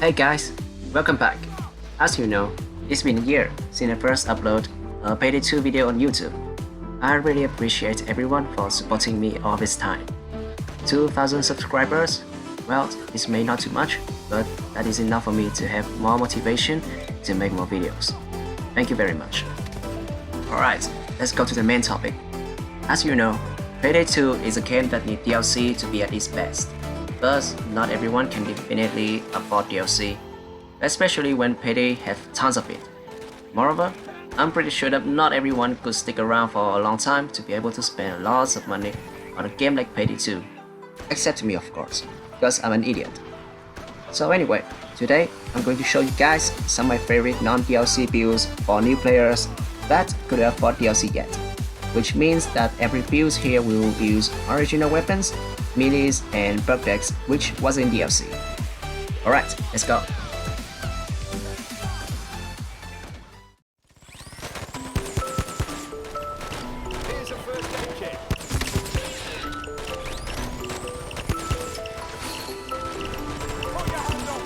Hey guys, welcome back. As you know, it's been a year since I first uploaded a Payday 2 video on YouTube. I really appreciate everyone for supporting me all this time. 2,000 subscribers? Well, this may not too much, but that is enough for me to have more motivation to make more videos. Thank you very much. Alright, let's go to the main topic. As you know, Payday 2 is a game that needs DLC to be at its best. Thus, not everyone can definitely afford DLC, especially when Payday has tons of it. Moreover, I'm pretty sure that not everyone could stick around for a long time to be able to spend lots of money on a game like Payday 2. Except me, of course, because I'm an idiot. So anyway, today I'm going to show you guys some of my favorite non-DLC builds for new players that could afford DLC yet. Which means that every build here will use original weapons, melees, and perk decks which was in DLC. Alright, let's go. Here's a first aid kit. Put your hand up.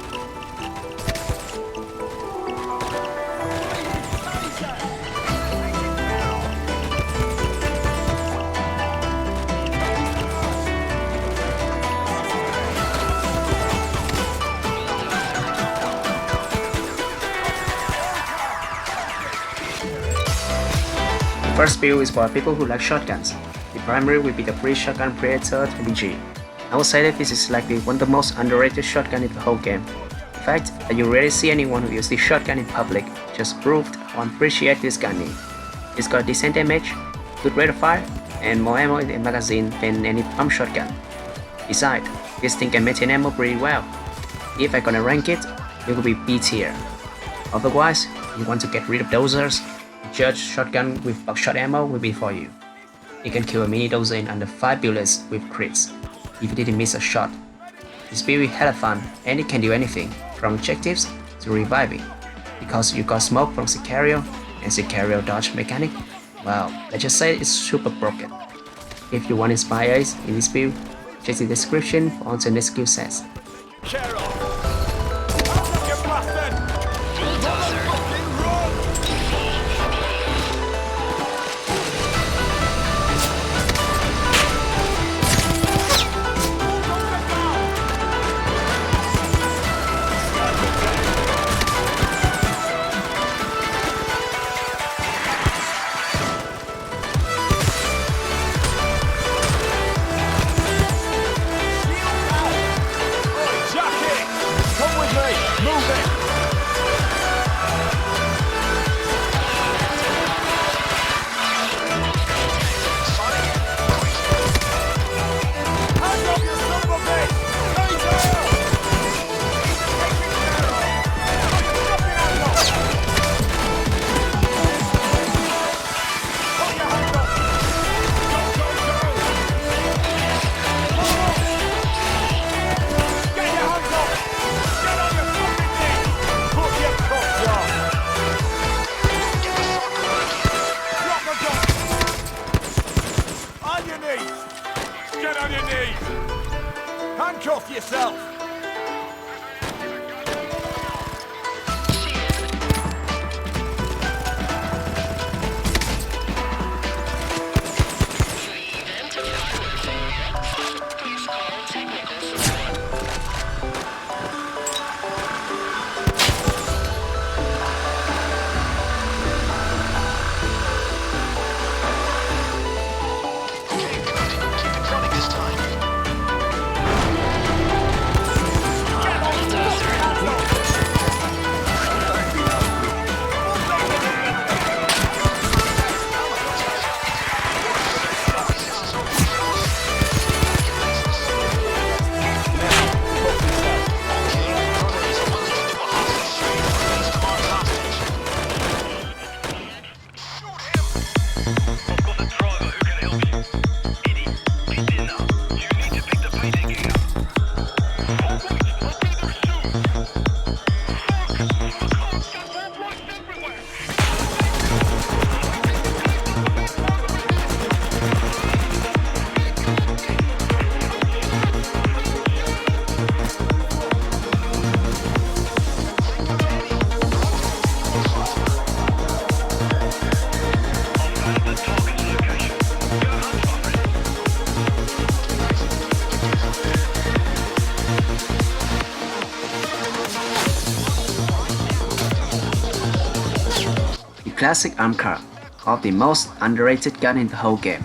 First build is for people who like shotguns. The primary will be the Sicario Predator 20G. I would say that this is likely one of the most underrated shotgun in the whole game. The fact that you rarely see anyone who uses the shotgun in public just proved how appreciate this gun is. It's got decent damage, good rate of fire, and more ammo in the magazine than any pump shotgun. Besides, this thing can maintain ammo pretty well. If I gonna rank it, it will be B tier. Otherwise, if you want to get rid of dozers, Judge shotgun with buckshot ammo will be for you. You can kill a mini dozer in under 5 bullets with crits, if you didn't miss a shot. This build is hella fun and it can do anything, from objectives to reviving. Because you got smoke from Sicario and Sicario dodge mechanic, well, let's just say it's super broken. If you want inspires in this build, check the description for alternate skill sets. Care off. Hands up, you bastard. Motherfucking run. Get on your knees! Handcuff yourself! classic AMCAR, of the most underrated gun in the whole game.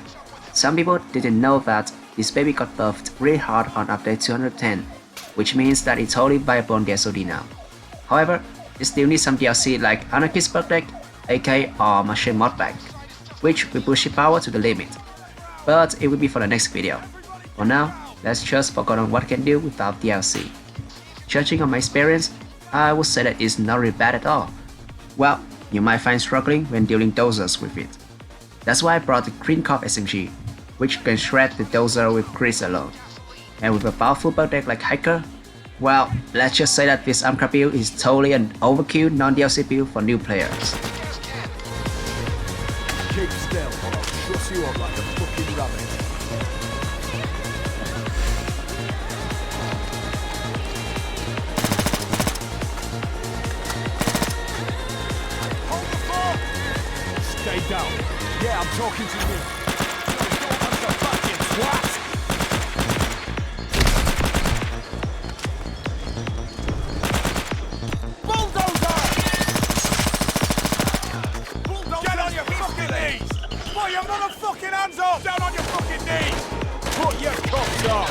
Some people didn't know that this baby got buffed really hard on update 210, which means that it's totally viable on DSOD now. However, it still needs some DLC like Anarchist perk deck, AK or Machine mod pack, which will push its power to the limit. But it will be for the next video. For now, let's just focus on what it can do without DLC. Judging on my experience, I would say that it's not really bad at all. Well, you might find struggling when dealing dozers with it. That's why I brought the Green Corp SMG, which can shred the dozer with crits alone. And with a powerful perk deck like Hiker, well, let's just say that this AMCAR build is totally an overkill non-DLC build for new players. Keep still or I'll truss you up like a fucking rabbit. Hold the fort! Stay down. Yeah, I'm talking to you. That's a fucking twat! Your motherfucking hands up! Down on your fucking knees! Put your cuffs on!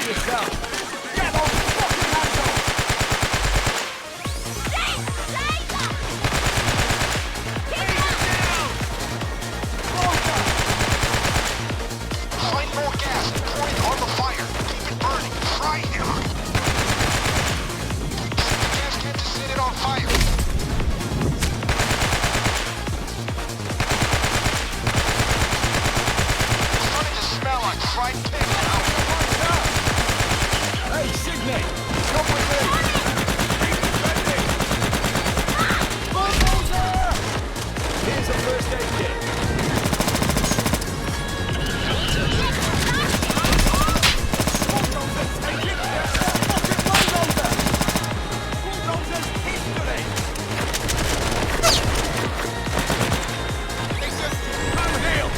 Yourself. Get those fucking hands up! Find more gas and pour it on the fire. Keep it burning. Try him. The gas can to set it on fire. It's starting to smell like fried pig. Hey, Sydney! Come with me! Keep defending! Bulldozer! Here's a first aid kit. Bulldozer, take it! There's a fucking bulldozer! Bulldozer's history! It's just pound heel!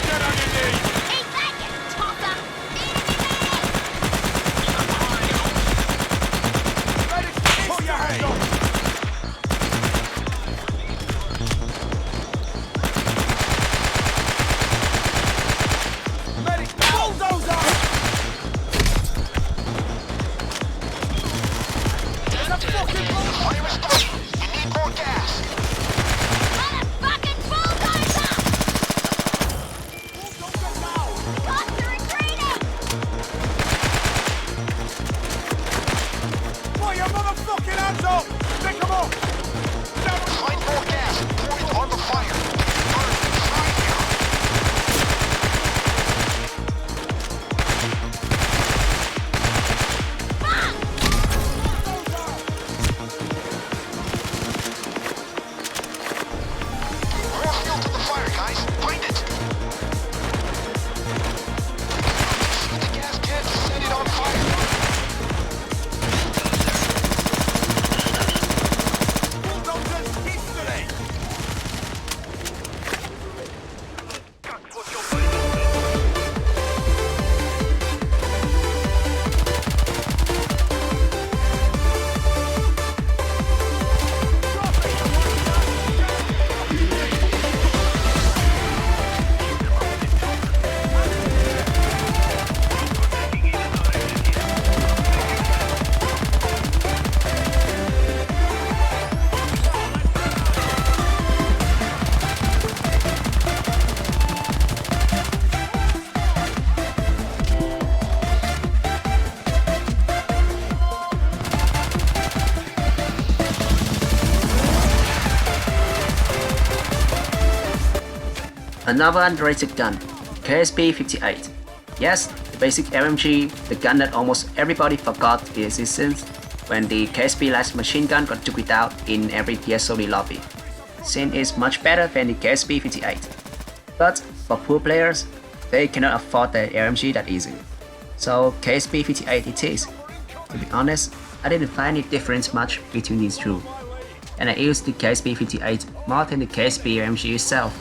Get on your knees! Put your hands up! Medic, bulldozer! There's a fucking bulldozer! Fire is burning. You need more gas. Motherfucking bulldozer! Bulldozer now! Cops are retreating! Put your motherfucking hands up! Pick them up! Down on Find more gas and pour it on the fire. Burn. Try him. More fuel to the fire, guys. Find it. Shoot the gas can to set it on fire. Bulldozer's history! Another underrated gun, KSP 58. Yes, the basic AMG, the gun that almost everybody forgot its existence, when the KSP light machine gun got duked out in every DSOD lobby, since it's much better than the KSP 58. But for poor players, they cannot afford the AMG that easy. So KSP 58 it is. To be honest, I didn't find any difference much between these two, and I used the KSP 58 more than the KSP AMG itself.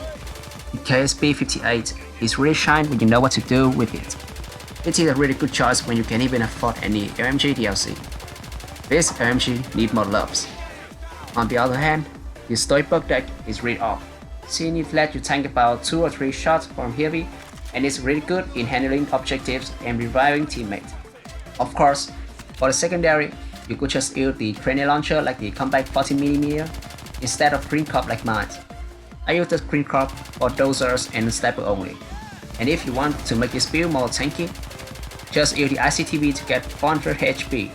The KSP 58 is really shine when you know what to do with it. It is a really good choice when you can't even afford any AMG DLC. This AMG need more loves. On the other hand, the Stoic perk deck is really off, since it lets you tank about 2 or 3 shots from heavy, and is really good in handling objectives and reviving teammates. Of course, for the secondary, you could just use the grenade launcher like the Combat 40mm instead of Green Corp like mine. I use the Green Corp for dozers and sniper only. And if you want to make this build more tanky, just use the ICTV to get 400 HP.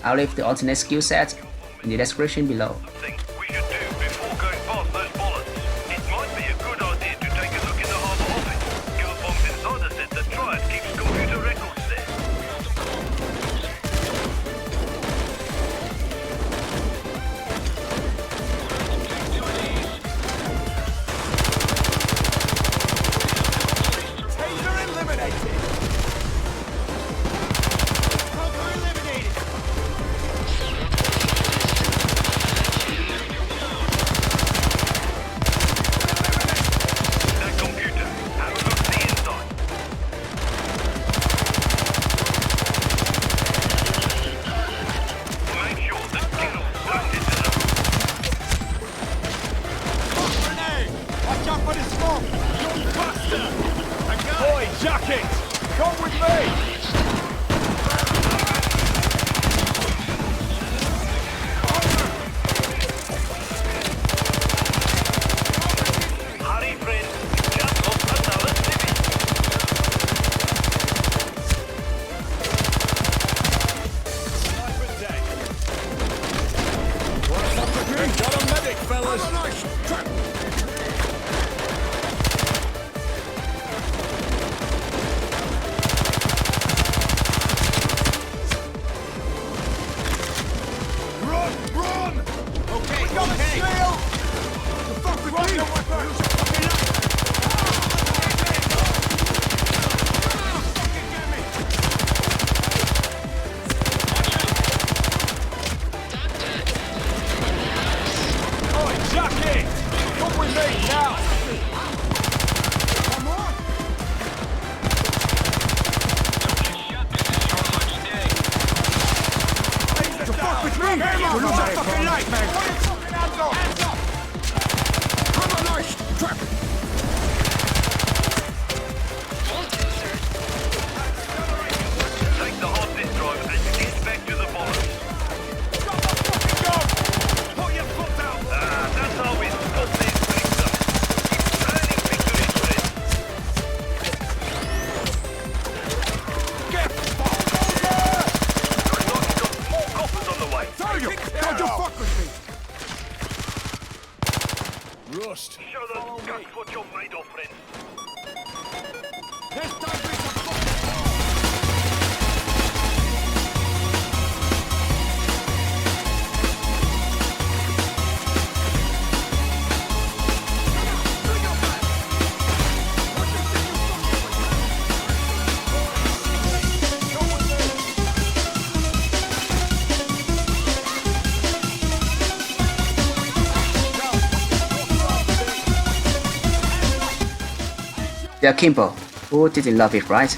I'll leave the alternate skill set in the description below. Things we should do before going past those bullets. It might be a good idea to take a look in the harbour office. Kill bombs inside the set that try and keeps computer records there. Taser eliminated. Cover eliminated. That computer, have a look at the inside. Make sure the kills don't hit the Grenade! Watch out for the smoke! You bastard! Boy, jacket! Come with me! hurry, friend. Just off another city. Sniper deck. What's up to drink? Got a medic, fellas! Run! Run! Okay, we got a shield! The fuck with me! Use your fucking light! Fucking get me! Oi, Jackie! Come with me now! Come on! The fuck with me! Use your fucking light, man! Hands up! Hands up! Come on, nice! Trap! Take the hard disk drive and get back to the bullets. Drop the fucking gun! Put your foot down! That's how we stop these things up. Keep turning victory, friend. Get fucked over! Looks like we've got more coppers on the way. Tell you! Don't you fuck with me! Rust! Show those guns what you're made of, friend. This time we can fucking The Akimbo, who didn't love it, right?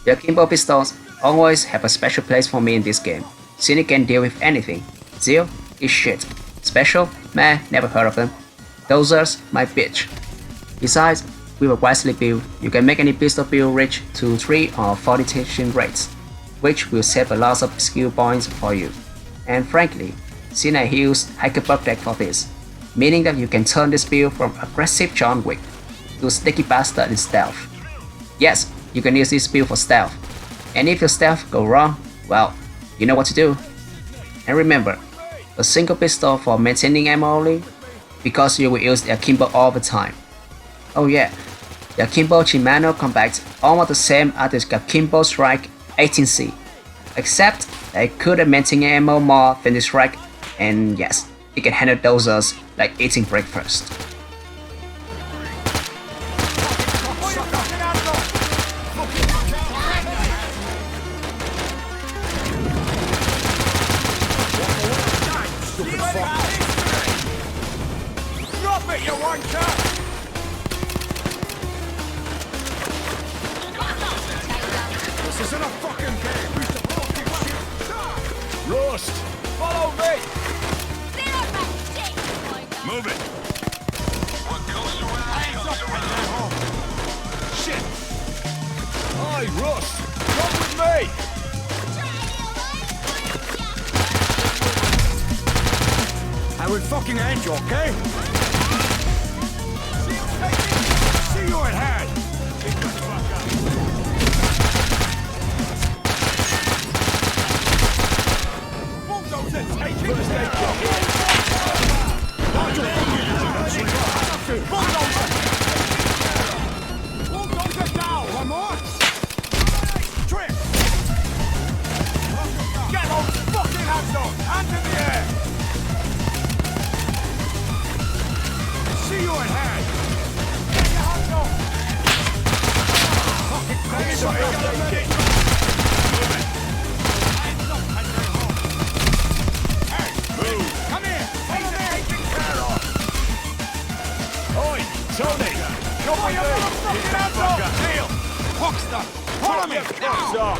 The Akimbo pistols always have a special place for me in this game, since it can deal with anything. Zeal is shit. Special? Meh, never heard of them. Dozers? My bitch. Besides, with a wisely build, you can make any pistol build reach to 3 or 4 detection rates, which will save a lot of skill points for you. And frankly, since I used Hyperbug deck for this, meaning that you can turn this build from aggressive John Wick to Sticky Bastard in stealth. Yes, you can use this build for stealth, and if your stealth go wrong, well, you know what to do. And remember, a single pistol for maintaining ammo only, because you will use the Akimbo all the time. Oh yeah, the Akimbo Chimano combat almost the same as the Akimbo Strike 18C, except They could maintain ammo more than this rack, and yes, it can handle dozers like eating breakfast. Drop it, you wanker! This isn't a fucking game. Who's the fucking shit? Rust, follow me. Move it. What goes around comes around. Shit. Hi, Rust. Come with me. I will fucking end you, okay? See you at hand. Bulldozer, take it. Bulldozer down. One more. Trip. Get those fucking hands on. Hands in the air. See you at hand. Get your hands on. Fucking crazy. Hey, move. Come here. Taking care of. Oi, Tony. Come on, you motherfucking hands on. Neil. Hoxton. Follow me. Now.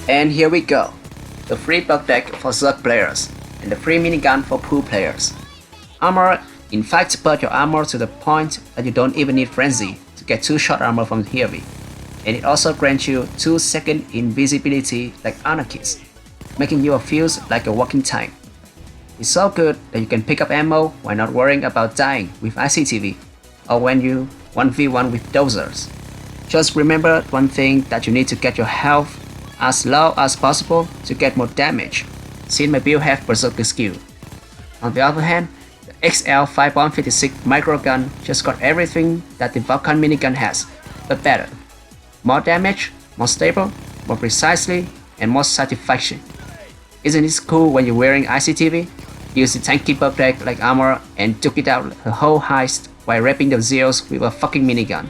And here we go, the free bug deck for Zerg players, and the free minigun for pool players. Armor, in fact build your armor to the point that you don't even need frenzy to get 2 shot armor from heavy, and it also grants you 2-second invisibility like anarchists, making you feel like a walking tank. It's so good that you can pick up ammo while not worrying about dying with ICTV, or when you 1v1 with dozers. Just remember one thing, that you need to get your health as low as possible to get more damage, since my build has berserker skill. On the other hand, the XL 5.56 microgun just got everything that the Vulcan minigun has, but better. More damage, more stable, more precisely, and more satisfaction. Isn't it cool when you're wearing ICTV? Use the tanky bug deck like armor and duke it out the whole heist while wrapping the zeros with a fucking minigun.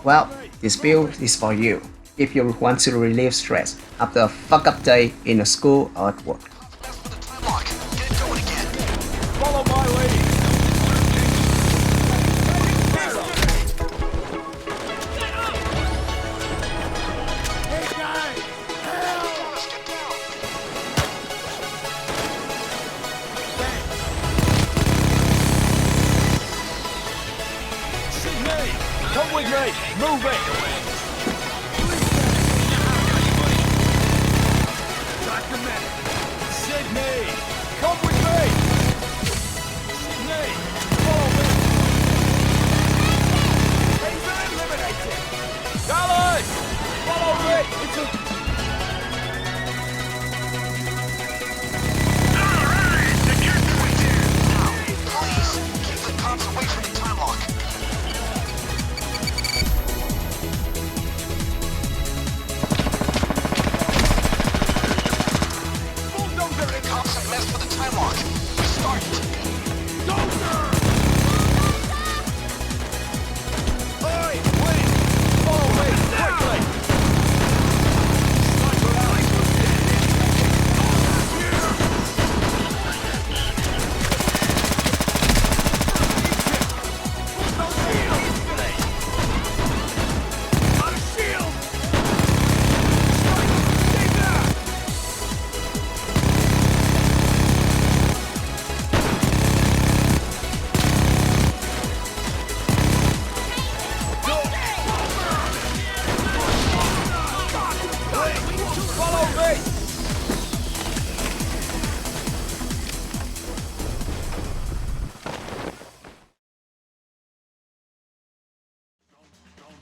Well, this build is for you if you want to relieve stress after a fuck-up day in a school or at work. Follow my lead. Sydney, come with me. Move it. Sydney, come with me! Sydney, follow me! He's eliminated! Dallas, follow me! Alright, the checkpoint here. Now, please, keep the cops away from the time lock.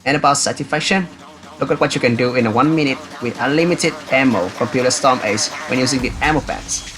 And about satisfaction, look at what you can do in 1 minute with unlimited ammo from Pure Storm Ace when using the ammo packs.